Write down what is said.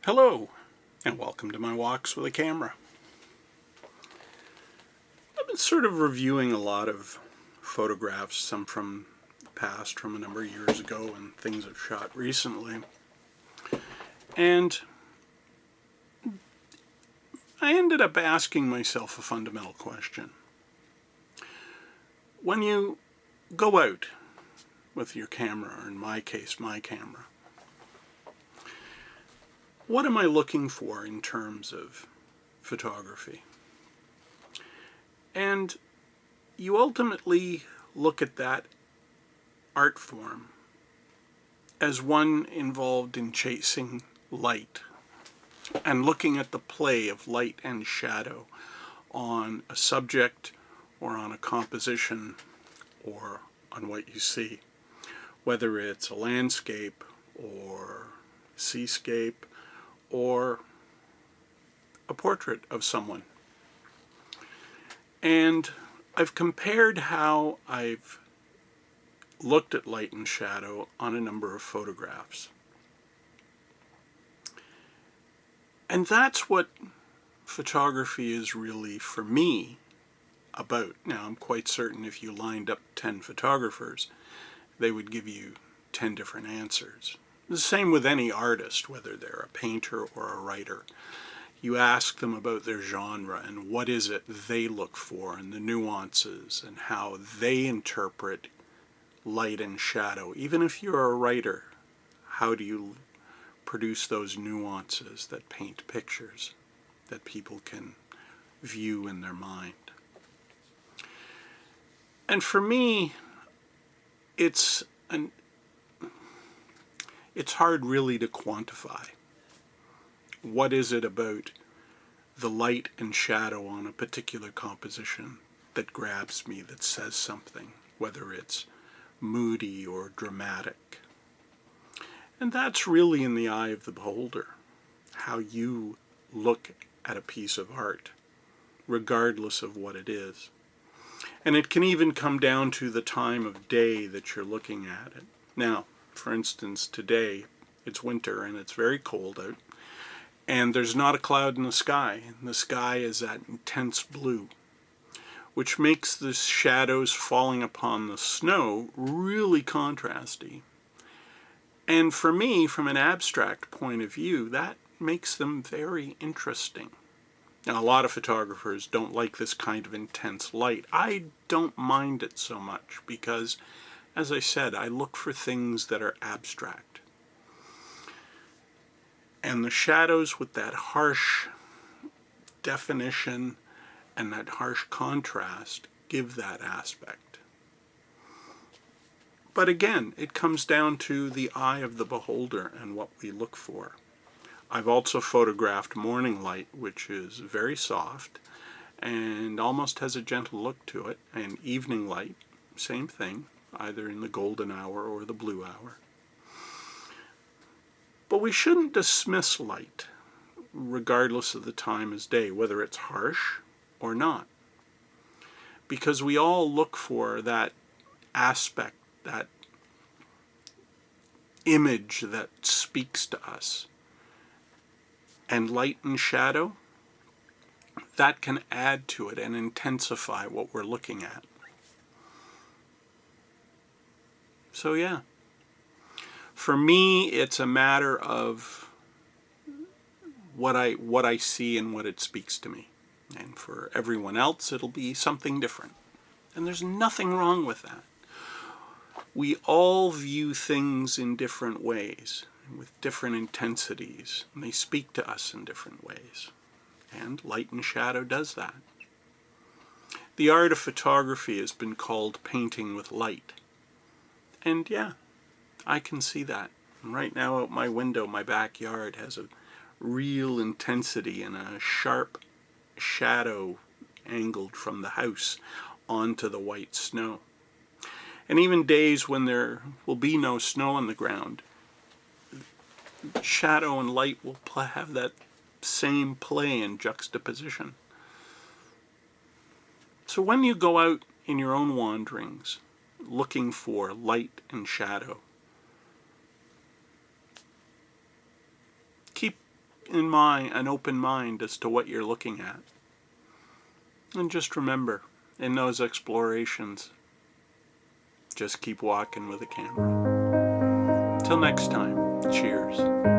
Hello, and welcome to my walks with a camera. I've been sort of reviewing a lot of photographs, some from the past, from a number of years ago, and things I've shot recently. And I ended up asking myself a fundamental question. When you go out with your camera, or in my case, my camera, what am I looking for in terms of photography? And you ultimately look at that art form as one involved in chasing light and looking at the play of light and shadow on a subject or on a composition or on what you see, whether it's a landscape or seascape or a portrait of someone. And I've compared how I've looked at light and shadow on a number of photographs. And that's what photography is really, for me, about. Now, I'm quite certain if you lined up 10 photographers, they would give you 10 different answers. The same with any artist, whether they're a painter or a writer. You ask them about their genre and what is it they look for and the nuances and how they interpret light and shadow. Even if you're a writer, how do you produce those nuances that paint pictures that people can view in their mind? And for me, it's hard really to quantify. What is it about the light and shadow on a particular composition that grabs me, that says something, whether it's moody or dramatic? And that's really in the eye of the beholder, how you look at a piece of art, regardless of what it is. And it can even come down to the time of day that you're looking at it. Now, for instance, today it's winter and it's very cold out, and there's not a cloud in the sky. The sky is that intense blue, which makes the shadows falling upon the snow really contrasty. And for me, from an abstract point of view, that makes them very interesting. Now, a lot of photographers don't like this kind of intense light. I don't mind it so much because, as I said, I look for things that are abstract. And the shadows with that harsh definition and that harsh contrast give that aspect. But again, it comes down to the eye of the beholder and what we look for. I've also photographed morning light, which is very soft and almost has a gentle look to it, and evening light, same thing, either in the golden hour or the blue hour. But we shouldn't dismiss light, regardless of the time of day, whether it's harsh or not, because we all look for that aspect, that image that speaks to us. And light and shadow, that can add to it and intensify what we're looking at. So yeah, for me, it's a matter of what I see and what it speaks to me. And for everyone else, it'll be something different. And there's nothing wrong with that. We all view things in different ways, with different intensities, and they speak to us in different ways. And light and shadow does that. The art of photography has been called painting with light. And yeah, I can see that. And right now out my window, my backyard has a real intensity and a sharp shadow angled from the house onto the white snow. And even days when there will be no snow on the ground, shadow and light will have that same play and juxtaposition. So when you go out in your own wanderings, looking for light and shadow, keep an open mind as to what you're looking at. And just remember, in those explorations, just keep walking with a camera. Till next time, cheers.